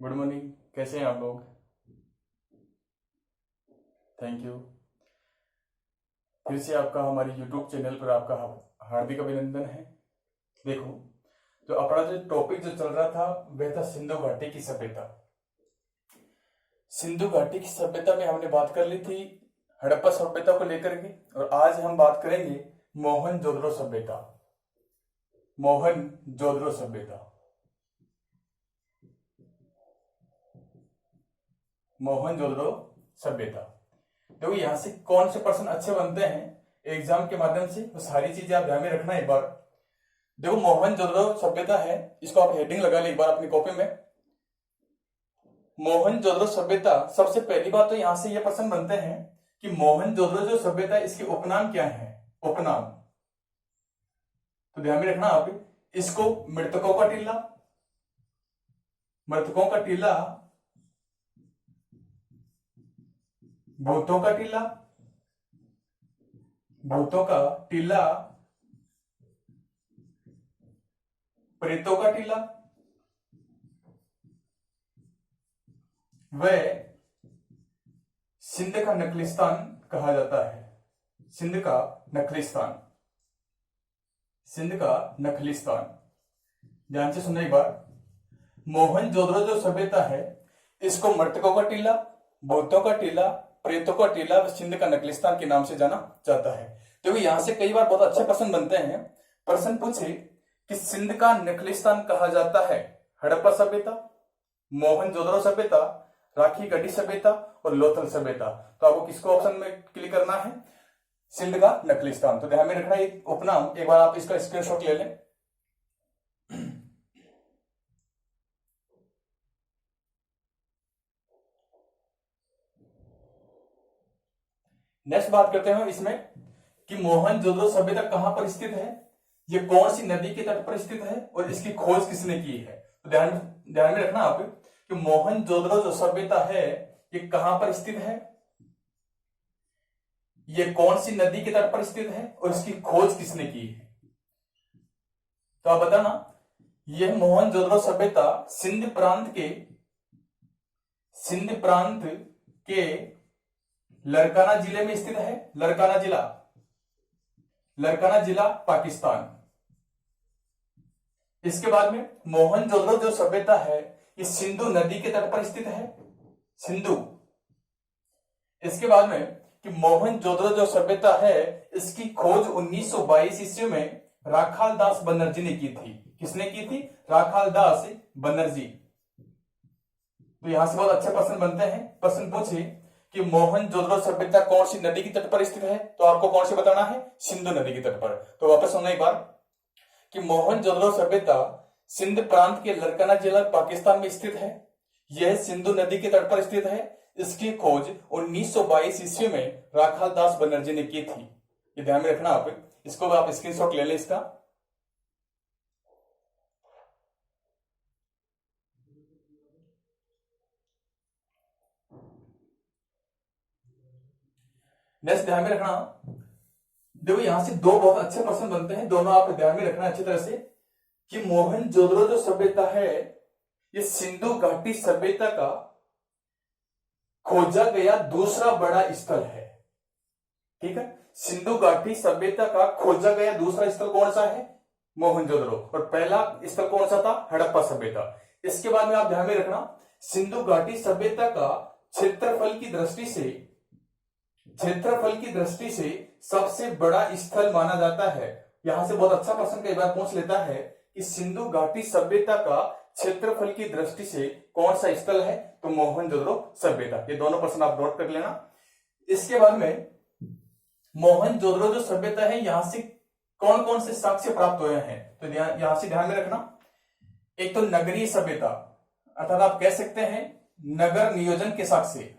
Good morning. कैसे हैं आप लोग? Thank you. फिर से आपका हमारे यूट्यूब चैनल पर आपका हार्दिक अभिनंदन है। देखो, जो अपना जो टॉपिक जो चल रहा था वह था सिंधु घाटी की सभ्यता। सिंधु घाटी की सभ्यता में हमने बात कर ली थी हड़प्पा सभ्यता को लेकर के, और आज हम बात करेंगे मोहनजोदड़ो सभ्यता। मोहनजोदड़ो सभ्यता, मोहनजोदड़ो सभ्यता। देखो, यहाँ से कौन से प्रश्न अच्छे बनते हैं एग्जाम के माध्यम से, वो सारी चीजें आप ध्यान में रखना एक बार। देखो, मोहनजोदड़ो सभ्यता है, इसको आप हेडिंग लगा ले एक बार अपनी कॉपी में। मोहनजोदड़ो सभ्यता, सबसे पहली बात तो यहां से ये प्रश्न बनते हैं कि मोहनजोदड़ो जो सभ्यता है इसके उपनाम क्या है। उपनाम तो ध्यान में रखना आप, इसको मृतकों का टीला, मृतकों का टीला, भूतों का टीला, भूतों का टीला, प्रेतों का टीला, व सिंध का नखलिस्तान कहा जाता है। सिंध का नखलिस्तान, सिंध का नखलिस्तान। ध्यान से सुनना एक बार। मोहनजोदड़ो जो सभ्यता है इसको मृतकों का टीला, भूतों का टीला, प्रेतों का टीला, सिंध का नखलिस्तान के नाम से जाना जाता है। देखो, यहां से कई बार बहुत अच्छे प्रश्न बनते हैं। प्रश्न पूछे कि सिंध का नखलिस्तान कहा जाता है हड़प्पा सभ्यता, मोहनजोदड़ो सभ्यता, राखी गढ़ी सभ्यता और लोथल सभ्यता। तो आपको किसको ऑप्शन में क्लिक करना है? सिंध का नखलिस्तान। तो ध्यान में रखना एक उपनाम, एक बार आप इसका स्क्रीनशॉट ले लें। नेक्स्ट बात करते हैं इसमें कि मोहनजोदड़ो सभ्यता कहां पर स्थित है, ये कौन सी नदी के तट पर स्थित है और इसकी खोज किसने की है। तो ध्यान में रखना आप कि मोहनजोदड़ो जो सभ्यता है ये कहां पर स्थित है, ये कौन सी नदी के तट पर स्थित है और इसकी खोज किसने की है। तो आप बताना, यह मोहनजोदड़ो सभ्यता सिंध प्रांत के लरकाना जिले में स्थित है। लरकाना जिला पाकिस्तान। इसके बाद में मोहनजोदड़ो जो सभ्यता है ये सिंधु नदी के तट पर स्थित है, सिंधु। इसके बाद में कि मोहनजोदड़ो जो सभ्यता है इसकी खोज 1922 ईस्वी में राखाल दास बनर्जी ने की थी। किसने की थी? राखाल दास बनर्जी। तो यहां से बहुत अच्छे प्रश्न बनते हैं। प्रश्न पूछे कि मोहनजोदड़ो सभ्यता कौन सी नदी की तट पर स्थित है, तो आपको कौन सी बताना है? सिंधु नदी की तट पर। तो वापस सुनना एक बार कि मोहनजोदड़ो सभ्यता सिंध प्रांत के लरकाना जिला पाकिस्तान में स्थित है। यह सिंधु नदी के तट पर स्थित है। इसकी खोज 1922 ईस्वी में राखाल दास बनर्जी ने की थी। ये ध्यान में रखना आप, इसको आप स्क्रीनशॉट ले लें इसका। नेक्स्ट ध्यान में रखना, देखो यहां से दो बहुत अच्छे प्रश्न बनते हैं, दोनों आप ध्यान में रखना अच्छी तरह से कि मोहनजोदड़ो जो सभ्यता है ये सिंधु घाटी सभ्यता का खोजा गया दूसरा बड़ा स्थल है। ठीक है, सिंधु घाटी सभ्यता का खोजा गया दूसरा स्थल कौन सा है? मोहनजोदड़ो। और पहला स्थल कौन सा था? हड़प्पा सभ्यता। इसके बाद में आप ध्यान में रखना, सिंधु घाटी सभ्यता का क्षेत्रफल की दृष्टि से सबसे बड़ा स्थल माना जाता है। यहां से बहुत अच्छा प्रश्न कई बार पूछ लेता है कि सिंधु घाटी सभ्यता का क्षेत्रफल की दृष्टि से कौन सा स्थल है, तो मोहनजोदड़ो सभ्यता। ये दोनों प्रश्न आप नोट कर लेना। इसके बाद में मोहनजोदड़ो जो सभ्यता है यहां से कौन कौन से साक्ष्य प्राप्त हुए हैं, तो यहां से ध्यान में रखना। एक तो नगरीय सभ्यता, अर्थात आप कह सकते हैं नगर नियोजन के साक्ष्य,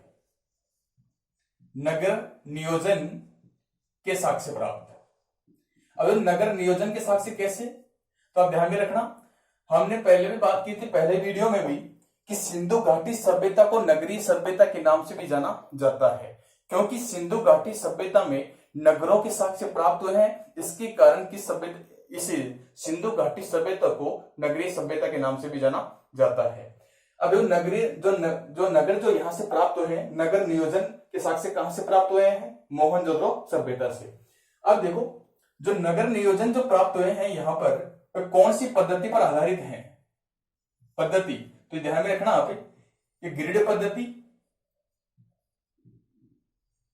नगर नियोजन के साक्ष्य प्राप्त। अब नगर नियोजन के साक्ष्य कैसे, तो आप ध्यान में रखना, हमने पहले भी बात की थी पहले वीडियो में भी कि सिंधु घाटी सभ्यता को नगरीय सभ्यता के नाम से भी जाना जाता है, क्योंकि सिंधु घाटी सभ्यता में नगरों के साक्ष्य प्राप्त हुए हैं। इसके कारण की सभ्यता, इसे सिंधु घाटी सभ्यता को नगरीय सभ्यता के नाम से भी जाना जाता है। अब जो नगरीय जो नगर जो यहाँ से प्राप्त हुए हैं, नगर नियोजन के साक्ष्य कहां से प्राप्त हुए हैं? मोहनजोदड़ो सभ्यता से। अब देखो जो नगर नियोजन जो प्राप्त हुए हैं यहाँ पर, तो कौन सी पद्धति पर आधारित हैं? पद्धति तो ध्यान में रखना आप, ये ग्रिड पद्धति,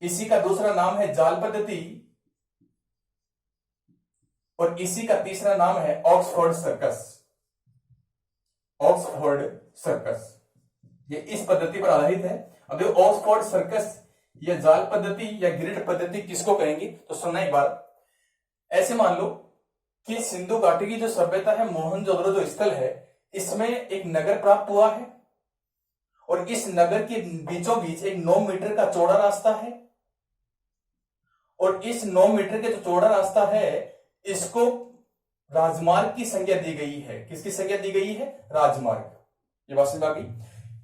इसी का दूसरा नाम है जाल पद्धति, और इसी का तीसरा नाम है ऑक्सफोर्ड सर्कस। ऑक्सफोर्ड सर्कस ये इस पद्धति पर आधारित है। अब देखो ऑक्सफोर्ड सर्कस या जाल पद्धति या ग्रिड पद्धति किसको कहेंगे? तो सुनना एक बार। ऐसे मान लो कि सिंधु घाटी की जो सभ्यता है, मोहनजोदड़ो जो स्थल है, इसमें एक नगर प्राप्त हुआ है और इस नगर के बीचों बीच एक 9 मीटर का चौड़ा रास्ता है, और इस 9 मीटर के जो चौड़ा रास्ता है इसको राजमार्ग की संज्ञा दी गई है। किसकी संज्ञा दी गई है? राजमार्ग। ये बात समझ आ गई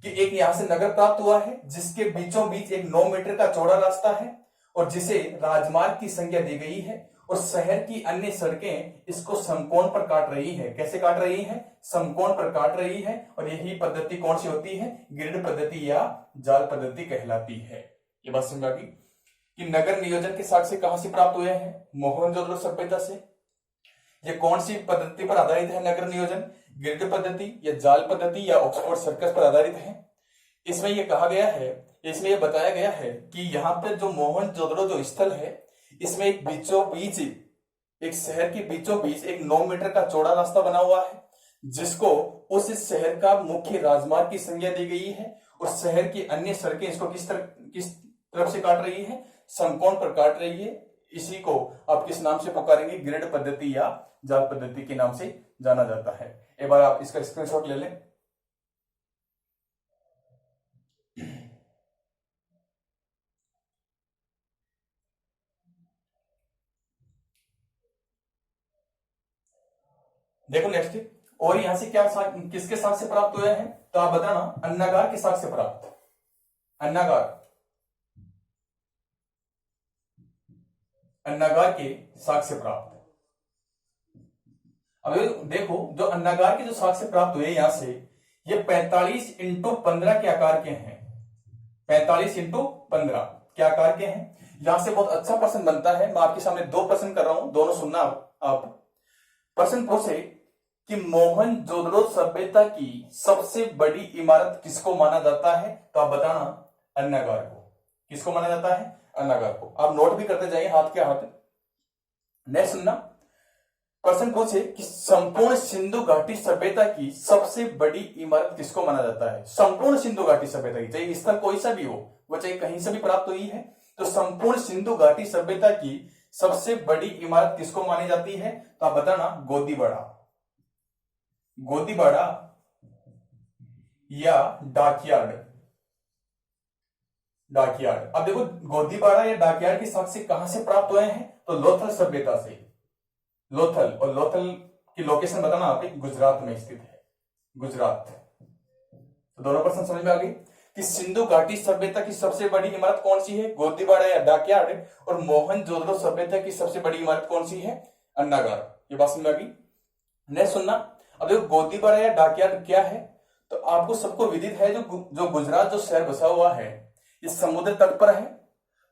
कि एक यहां से नगर प्राप्त हुआ है जिसके बीचों बीच एक 9 मीटर का चौड़ा रास्ता है और जिसे राजमार्ग की संज्ञा दी गई है, और शहर की अन्य सड़कें इसको समकोण पर काट रही है। कैसे काट रही है? समकोण पर काट रही है। और यही पद्धति कौन सी होती है? ग्रिड पद्धति या जाल पद्धति कहलाती है। ये बात समझ आ गई कि नगर नियोजन के साक्ष्य कहां से प्राप्त हुए हैं? मोहनजोदड़ो सभ्यता से। ये कौन सी पद्धति पर आधारित है नगर नियोजन? ग्रिड पद्धति या जाल पद्धति या ऑक्सफोर्ड सर्कस पर आधारित है। इसमें यह कहा गया है, इसमें यह बताया गया है कि यहाँ पर जो मोहनजोदड़ो जो स्थल है, इसमें एक बीचों बीच, एक शहर के बीचों बीच एक 9 मीटर का चौड़ा रास्ता बना हुआ है जिसको उस शहर का मुख्य राजमार्ग की संज्ञा दी गई है, और शहर की अन्य सड़कें इसको किस तरफ से काट रही है? समकोण पर काट रही है। इसी को आप किस नाम से पुकारेंगे? ग्रिड पद्धति या जाल पद्धति के नाम से जाना जाता है। एक बार आप इसका स्क्रीनशॉट ले लें। देखो नेक्स्ट, और यहां से क्या किसके साक्ष्य प्राप्त हुए हैं? तो आप बताना, अन्नागार के साक्ष्य प्राप्त। अन्नागार के साक्ष्य प्राप्त। अब देखो जो अन्नागार के जो साक्ष्य प्राप्त हुए यहां से, ये 45x15 के आकार के हैं। 45x15 के आकार के हैं। यहां से बहुत अच्छा प्रश्न बनता है। मैं आपके सामने 2 प्रश्न कर रहा हूं, दोनों सुनना आप। प्रश्न पूछे कि मोहनजोदड़ो सभ्यता की सबसे बड़ी इमारत किसको माना जाता है? तो आप बताना, अन्नागार को। किसको माना जाता है? अन्नागार को। आप नोट भी करते जाइए हाथ के हाथ। नेक्स्ट सुनना, प्रश्न पूछे कि संपूर्ण सिंधु घाटी सभ्यता की सबसे बड़ी इमारत किसको माना जाता है? संपूर्ण सिंधु घाटी सभ्यता की, चाहे स्थल कोई सा भी हो, वो चाहे कहीं से भी प्राप्त हुई है, तो संपूर्ण सिंधु घाटी सभ्यता की सबसे बड़ी इमारत किसको मानी जाती है? तो आप बताना, गोदीबाड़ा। गोदीबाड़ा या डाकयार्ड। डाकयार्ड। अब देखो गोदीबाड़ा या डाकयार्ड के साक्ष्य कहां से प्राप्त हुए हैं? तो लोथल सभ्यता से। लोथल, और लोथल की लोकेशन बताना आप, गुजरात में स्थित है। गुजरात। तो दोनों प्रश्न समझ में आ गए कि सिंधु घाटी सभ्यता की सबसे बड़ी इमारत कौन सी है? गोदीबाड़ा या डाकयार्ड। और मोहनजोदड़ो सभ्यता की सबसे बड़ी इमारत कौन सी है? अन्नागार। ये बात समझ में आ गई। नेक्स्ट सुनना, अब देखो गोदीबाड़ा या डाकयार्ड क्या है? तो आपको सबको विदित है, जो गुजरात जो शहर बसा हुआ है, इस समुद्र तट पर है।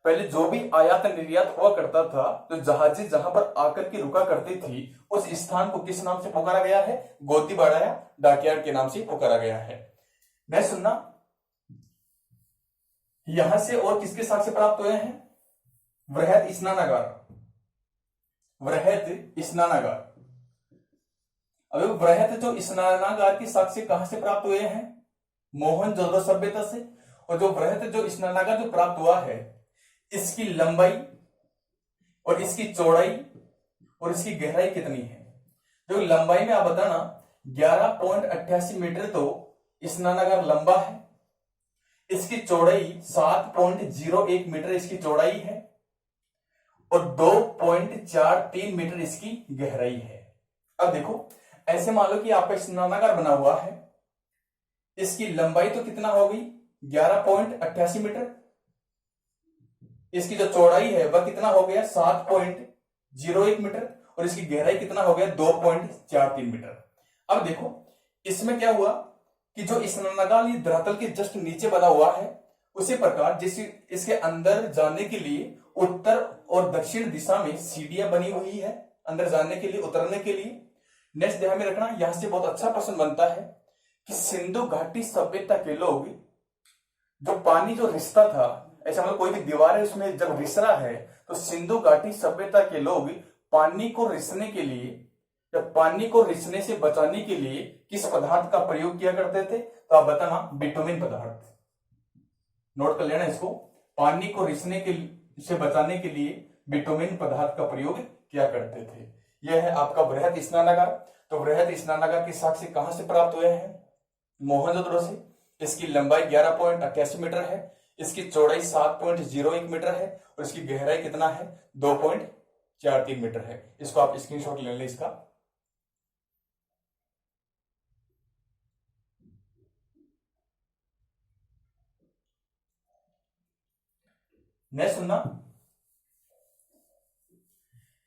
पहले जो भी आयात निर्यात हुआ करता था, तो जहाजें जहां पर आकर के रुका करती थी, उस स्थान को किस नाम से पुकारा गया है? गोदीबाड़ा या डाकयार्ड के नाम से पुकारा गया है। नेक्स्ट सुनना, यहां से और किसके साक्ष्य प्राप्त हुए हैं? वृहद स्नानागार। वृहद स्नानागार। अब वृहद जो स्नानागार के साक्ष्य कहां से प्राप्त हुए हैं? मोहनजोदड़ो सभ्यता से। और जो वृहद जो स्नानागार जो प्राप्त हुआ है, इसकी लंबाई और इसकी चौड़ाई और इसकी गहराई कितनी है? जो लंबाई में आप बताना, 11.88 मीटर तो स्नानागार लंबा है। इसकी चौड़ाई 7.01 मीटर इसकी चौड़ाई है, और 2.43 मीटर इसकी गहराई है। अब देखो, ऐसे मान लो कि आपका स्नानागार बना हुआ है, इसकी लंबाई तो कितना हो गई? 11.88 मीटर। इसकी जो चौड़ाई है वह कितना हो गया? 7.01 मीटर। और इसकी गहराई कितना हो गया? 2.43 मीटर। अब देखो इसमें क्या हुआ कि जो स्नानागार ये धरातल के जस्ट नीचे बना हुआ है, उसी प्रकार जैसे इसके अंदर जाने के लिए उत्तर और दक्षिण दिशा में सीढ़ियां बनी हुई है अंदर जाने के लिए, उतरने के लिए। नेक्स्ट ध्यान में रखना, यहां से बहुत अच्छा प्रश्न बनता है कि सिंधु घाटी सभ्यता के लोग जो पानी जो रिसता था, ऐसा मतलब कोई भी दीवार है उसमें जब रिस रहा है, तो सिंधु घाटी सभ्यता के लोग पानी को रिसने के लिए या पानी को रिसने से बचाने के लिए किस पदार्थ का प्रयोग किया करते थे? तो आप बताना, बिटुमिन पदार्थ। नोट कर लेना इसको, पानी को रिसने के से बचाने के लिए बिटुमिन पदार्थ का प्रयोग किया करते थे। यह है आपका बृहत स्नानागार। तो बृहत स्नानागार के साक्ष्य कहां से प्राप्त हुए हैं? मोहनजोदड़ो से। इसकी लंबाई 11.88 मीटर है, इसकी चौड़ाई 7.01 मीटर है और इसकी गहराई कितना है? 2.43 मीटर है। इसको आप स्क्रीनशॉट ले लें इसका। नेक्स्ट सुनना,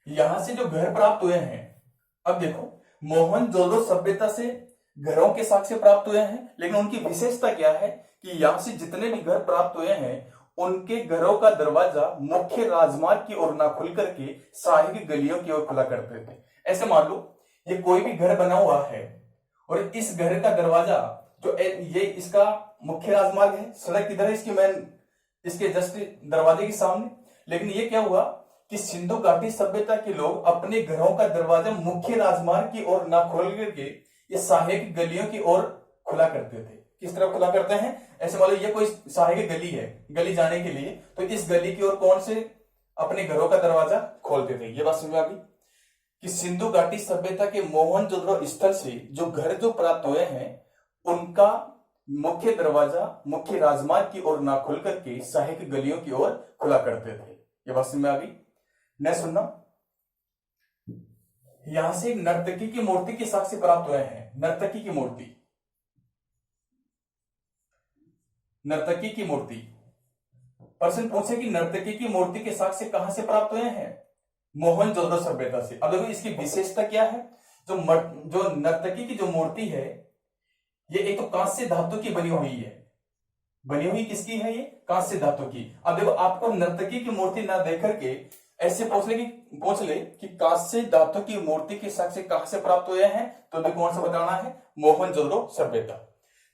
यहां से जो घर प्राप्त हुए हैं, अब देखो मोहनजोदड़ो सभ्यता से घरों के साक्ष्य प्राप्त हुए हैं, लेकिन उनकी विशेषता क्या है कि यहां से जितने भी घर प्राप्त हुए हैं उनके घरों का दरवाजा मुख्य राजमार्ग की ओर ना खुल करके सहायक गलियों की ओर खुला करते थे। ऐसे मान लो ये कोई भी घर बना हुआ है और इस घर का दरवाजा जो ये इसका मुख्य राजमार्ग है, सड़क किधर है इसकी? मेन इसके जस्ट दरवाजे के सामने। लेकिन ये क्या हुआ कि सिंधु घाटी सभ्यता के लोग अपने घरों का दरवाजा मुख्य राजमार्ग की ओर ना खोल करके ये सहायक गलियों की ओर खुला करते थे। किस तरह खुला करते हैं? ऐसे मान लो ये कोई सहायक गली है, गली जाने के लिए, तो इस गली की ओर कौन से अपने घरों का दरवाजा खोलते थे। ये बात समझ में आ गई कि सिंधु घाटी सभ्यता के मोहनजोदड़ो स्थल से जो घर जो प्राप्त हुए हैं उनका मुख्य दरवाजा मुख्य राजमार्ग की ओर ना खुल करके सहायक गलियों की ओर खुला करते थे। ये बात समझ में आ गई। नेक्स्ट सुनना, यहां से नर्तकी की मूर्ति के साक्ष्य प्राप्त हुए हैं। नर्तकी की मूर्ति, नर्तकी की मूर्ति, प्रश्न पूछे कि नर्तकी की मूर्ति के साक्ष्य कहां से प्राप्त हुए हैं? मोहनजोदड़ो सभ्यता से। अब देखो इसकी विशेषता क्या है? जो नर्तकी की जो मूर्ति है ये एक तो कांस्य धातु की बनी हुई है। बनी हुई किसकी है? ये कांस्य धातु की। अब देखो आपको नर्तकी की मूर्ति ना देख करके ऐसे पूछ ले कि कांस्य धातु की मूर्ति के साक्ष्य कहां से प्राप्त हुए हैं, तो अभी कौन सा बताना है? मोहनजोदड़ो सभ्यता।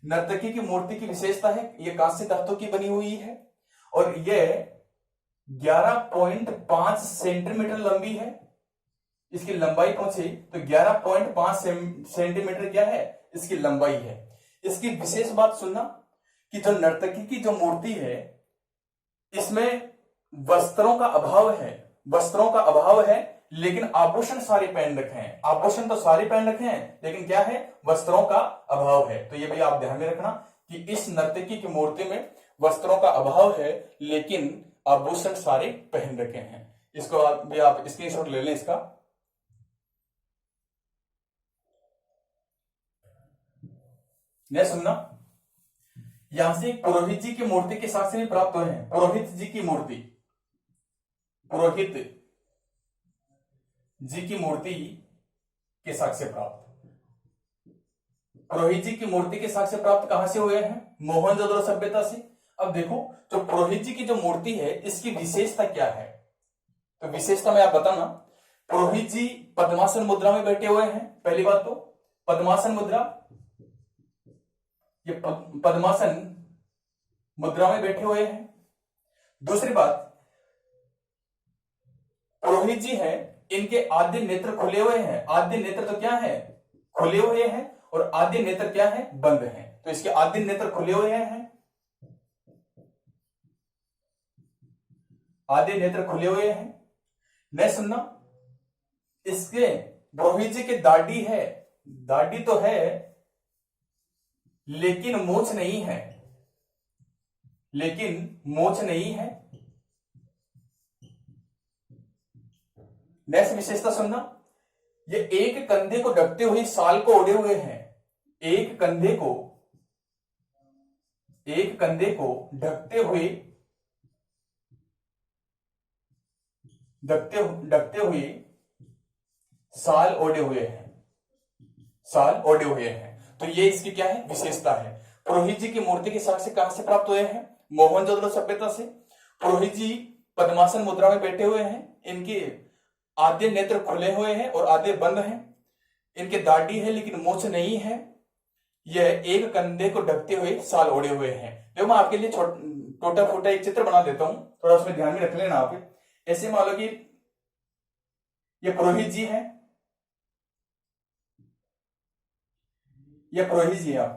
नर्तकी की मूर्ति की विशेषता है ये कांस्य धातु की बनी हुई है और ये 11.5 सेंटीमीटर लंबी है। इसकी लंबाई पूछे तो 11.5 सेंटीमीटर क्या है? इसकी लंबाई है। इसकी विशेष बात सुनना कि जो नर्तकी की जो मूर्ति है इसमें वस्त्रों का अभाव है। वस्त्रों का अभाव है लेकिन आभूषण सारे पहन रखे हैं। आभूषण तो सारे पहन रखे हैं लेकिन क्या है? वस्त्रों का अभाव है। तो ये भी आप ध्यान में रखना कि इस नर्तकी की मूर्ति में वस्त्रों का अभाव है लेकिन आभूषण सारे पहन रखे हैं। इसको आप स्क्रीनशॉट ले लें इसका। नहीं सुनना, यहां से पुरोहित जी की मूर्ति के साक्ष्य भी प्राप्त हुए हैं। पुरोहित जी की मूर्ति, पुरोहित जी की मूर्ति के साक्ष्य प्राप्त, पुरोहित जी की मूर्ति के साक्ष्य प्राप्त कहां से हुए हैं? मोहनजोदड़ो सभ्यता से। अब देखो जो पुरोहित जी की जो मूर्ति है इसकी विशेषता क्या है? तो विशेषता में आप बताना। पुरोहित जी पद्मासन मुद्रा में बैठे हुए हैं। पहली बात तो पद्मासन मुद्रा, ये पद्मासन मुद्रा में बैठे हुए हैं। दूसरी बात, पुरोहित जी हैं, इनके आद्य नेत्र खुले हुए हैं। आद्य नेत्र तो क्या है? खुले हुए हैं और आद्य नेत्र क्या है? बंद हैं। तो इसके आद्य नेत्र खुले हुए हैं, आद्य नेत्र खुले हुए हैं। नहीं सुनना, इसके पुरोहित जी के दाढ़ी है, दाढ़ी तो है लेकिन मूंछ नहीं है, लेकिन मूंछ नहीं है। नेक्स्ट विशेषता सुनना, ये एक कंधे को ढकते हुए साल को ओढ़े हुए हैं। एक कंधे को ढकते हुए साल ओढ़े हुए हैं, साल ओढ़े हुए हैं। तो ये इसकी क्या है, विशेषता है। पुरोहित जी की मूर्ति के साक्ष्य कहां से प्राप्त हुए हैं, मोहनजोदड़ो सभ्यता से। पुरोहित जी पद्मासन मुद्रा में बैठे हुए हैं, इनके आधे नेत्र खुले हुए हैं और आधे बंद हैं, इनके दाढ़ी है लेकिन मूछ नहीं है, यह एक कंधे को ढकते हुए साल ओढ़े हुए हैं। देखो मैं आपके लिए टोटा फोटा एक चित्र बना देता हूं, थोड़ा उसमें ध्यान में रख लेना आप। ऐसे मान लो कि ये पुरोहित जी हैं, ये पुरोहित जी हैं।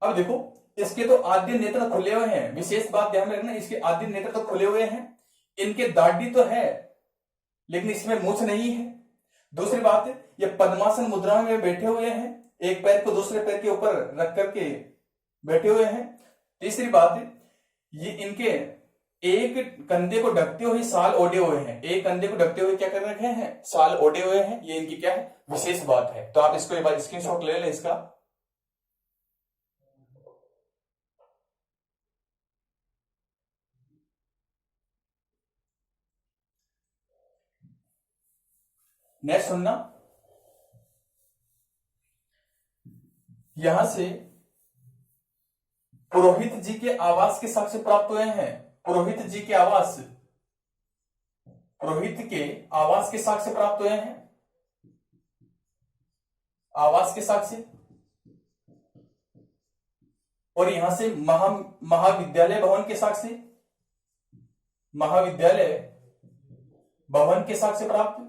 अब देखो इसके तो आद्य नेत्र खुले हुए हैं, विशेष बात ध्यान में रखना, इसके आद्य नेत्र तो खुले हुए हैं, इनके दाढ़ी तो है लेकिन इसमें मूछ नहीं है। दूसरी बात, ये पद्मासन मुद्रा में बैठे हुए हैं, एक पैर को दूसरे पैर के ऊपर रख करके बैठे हुए हैं। तीसरी बात, ये इनके एक कंधे को ढकते हुए साल ओढ़े हुए हैं, एक कंधे को ढकते हुए क्या कर रखे हैं, साल ओढ़े हुए हैं। ये इनकी क्या है, विशेष बात है। तो आप इसको एक बार स्क्रीनशॉट ले लें इसका। नेक्स्ट सुनना, यहां से पुरोहित जी के आवास के साक्ष्य प्राप्त हुए हैं। पुरोहित जी के आवास, पुरोहित के आवास के साक्ष्य प्राप्त हुए हैं, आवास के साक्ष्य। और यहां से महाविद्यालय भवन के साक्ष्य, महाविद्यालय भवन के साक्ष्य प्राप्त,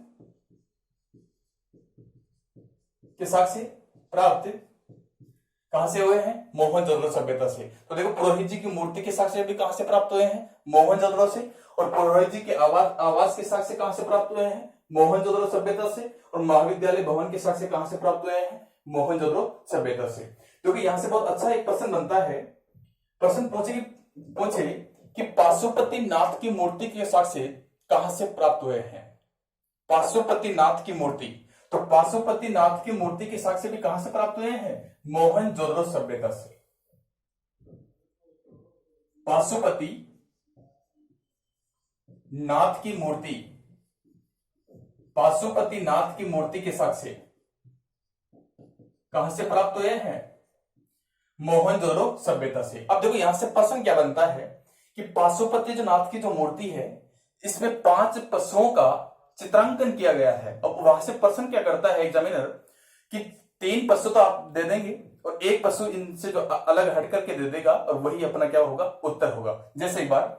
के साक्ष्य प्राप्त कहां से हुए हैं, मोहनजोदड़ो सभ्यता से। तो देखो पुरोहित जी की मूर्ति के साक्ष्य भी कहां से प्राप्त हुए हैं, मोहनजोदड़ो से। और पुरोहित जी के आवास के साक्ष्य कहां से प्राप्त हुए हैं, मोहनजोदड़ो सभ्यता से। और महाविद्यालय भवन के साक्ष्य कहां से प्राप्त हुए हैं, मोहनजोदड़ो सभ्यता से। क्योंकि यहां से बहुत अच्छा एक प्रश्न बनता है, प्रश्न पूछे कि पाशुपति नाथ की मूर्ति के साक्ष्य कहां से प्राप्त हुए हैं, पाशुपति नाथ की मूर्ति। तो पाशुपति नाथ की मूर्ति के साक्ष्य भी कहां से प्राप्त हुए हैं, मोहनजोदड़ो सभ्यता से। पाशुपति नाथ की मूर्ति, पाशुपति नाथ की मूर्ति के साक्ष्य कहां से प्राप्त हुए हैं, मोहनजोदड़ो सभ्यता से। अब देखो यहां से प्रश्न क्या बनता है कि पाशुपति जो नाथ की जो मूर्ति है, इसमें 5 पशुओं का चित्रांकन किया गया है। अब वहां से प्रश्न क्या करता है एग्जामिनर कि 3 पशु तो आप दे देंगे और एक पशु इनसे जो अलग हट करके दे देगा और वही अपना क्या होगा, उत्तर होगा। जैसे एक बार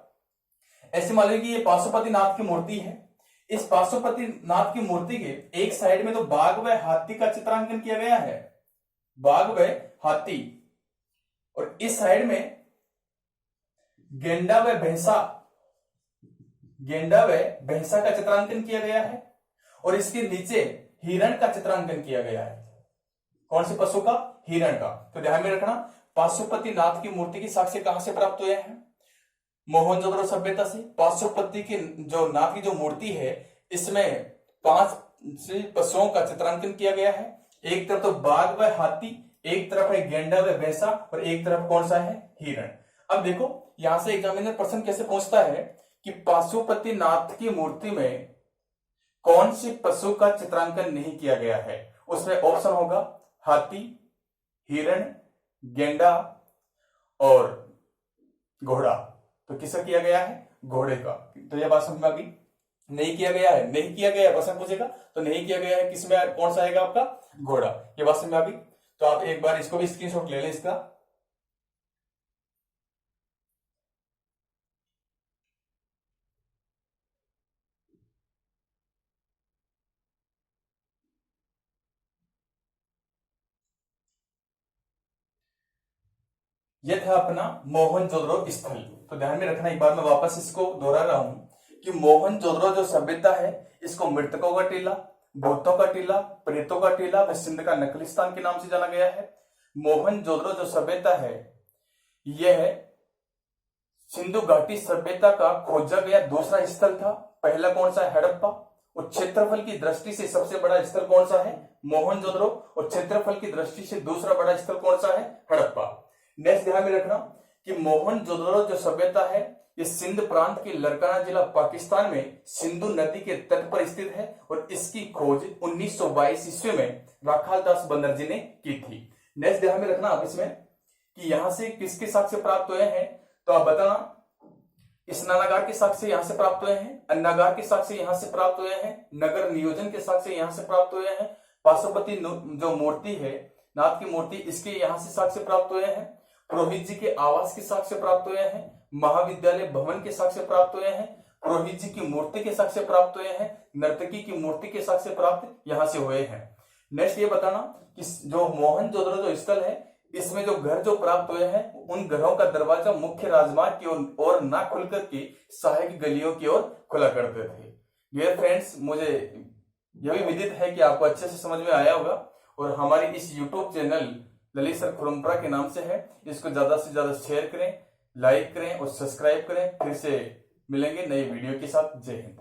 ऐसे मान लीजिए कि ये पाशुपति नाथ की मूर्ति है, इस पाशुपति नाथ की मूर्ति के एक साइड में तो बाघ व हाथी का चित्रांकन किया गया है, बाघ व हाथी, और इस साइड में गेंडा व भैंसा, गेंडा व भैंसा का चित्रांकन किया गया है, और इसके नीचे हिरण का चित्रांकन किया गया है। कौन से पशु का, हिरण का। तो ध्यान में रखना, पाशुपति नाथ की मूर्ति की साक्ष्य कहां से प्राप्त हुए हैं, मोहनजोदड़ो सभ्यता से। पाशुपति की जो नाथ की जो मूर्ति है, इसमें 5 पशुओं का चित्रांकन किया गया है, एक तरफ तो बाघ व हाथी, एक तरफ है गेंडा व भैंसा, और एक तरफ कौन सा है, हिरण। अब देखो यहां से एग्जामिनर प्रश्न कैसे पूछता है कि पाशुपति नाथ की मूर्ति में कौन सी पशु का चित्रांकन नहीं किया गया है। उसमें ऑप्शन होगा हाथी, हिरण, गेंडा और घोड़ा। तो किसका किया गया है, घोड़े का। तो यह बात समझ में आ गई, नहीं किया गया है, नहीं किया गया है, प्रश्न पूछेगा तो नहीं किया गया है, किसमें कौन सा आएगा आपका, घोड़ा। यह बात समझ में आ गई। तो आप एक बार इसको भी स्क्रीनशॉट ले लें इसका। यह था अपना मोहनजोदड़ो स्थल। तो ध्यान में रखना, एक बार मैं वापस इसको दोहरा रहा हूं कि मोहनजोदड़ो जो सभ्यता है, इसको मृतकों का टीला, भूतों का टीला, प्रेतों का टीला व सिंध का नकलिस्तान के नाम से जाना गया है। मोहनजोदड़ो जो सभ्यता है, यह सिंधु घाटी सभ्यता का खोजा गया दूसरा स्थल था। पहला कौन सा है, हड़प्पा। और क्षेत्रफल की दृष्टि से सबसे बड़ा स्थल कौन सा है, मोहनजोदड़ो। और क्षेत्रफल की दृष्टि से दूसरा बड़ा स्थल कौन सा है, हड़प्पा। नेक्स्ट ध्यान में रखना कि मोहनजोदड़ो जो सभ्यता है ये सिंध प्रांत के लरकाना जिला पाकिस्तान में सिंधु नदी के तट पर स्थित है और इसकी खोज 1922 ईस्वी में राखालदास बनर्जी ने की थी। नेक्स्ट ध्यान में रखना आप इसमें कि यहां से किसके साक्ष्य प्राप्त हुए हैं, तो आप बताना। स्नानागार के साक्ष्य यहां से प्राप्त हुए हैं, अन्नागार के साक्ष्य यहां से प्राप्त हुए हैं, नगर नियोजन के साक्ष्य यहां से प्राप्त हुए हैं, पाशुपति जो मूर्ति है नाथ की मूर्ति इसके यहां से साक्ष्य प्राप्त हुए हैं, पुरोहित जी के आवास के साक्ष्य प्राप्त हुए हैं, महाविद्यालय भवन के साक्ष्य प्राप्त हुए हैं, पुरोहित जी की मूर्ति के साक्ष्य प्राप्त हुए हैं, नर्तकी की मूर्ति के साक्ष्य प्राप्त यहां से हुए हैं। नेक्स्ट ये बताना कि जो मोहनजोदड़ो जो स्थल है इसमें जो घर जो प्राप्त हुए हैं उन घरों का दरवाजा मुख्य राजमार्ग की ओर ना खुलकर के सहायक गलियों की ओर खुला करते थे। डियर फ्रेंड्स, मुझे यह भी विदित है कि आपको अच्छे से समझ में आया होगा और हमारी इस यूट्यूब चैनल ललित सर खुरमपुरा के नाम से है, इसको ज्यादा से ज्यादा शेयर करें, लाइक करें और सब्सक्राइब करें। फिर से मिलेंगे नई वीडियो के साथ। जय हिंद।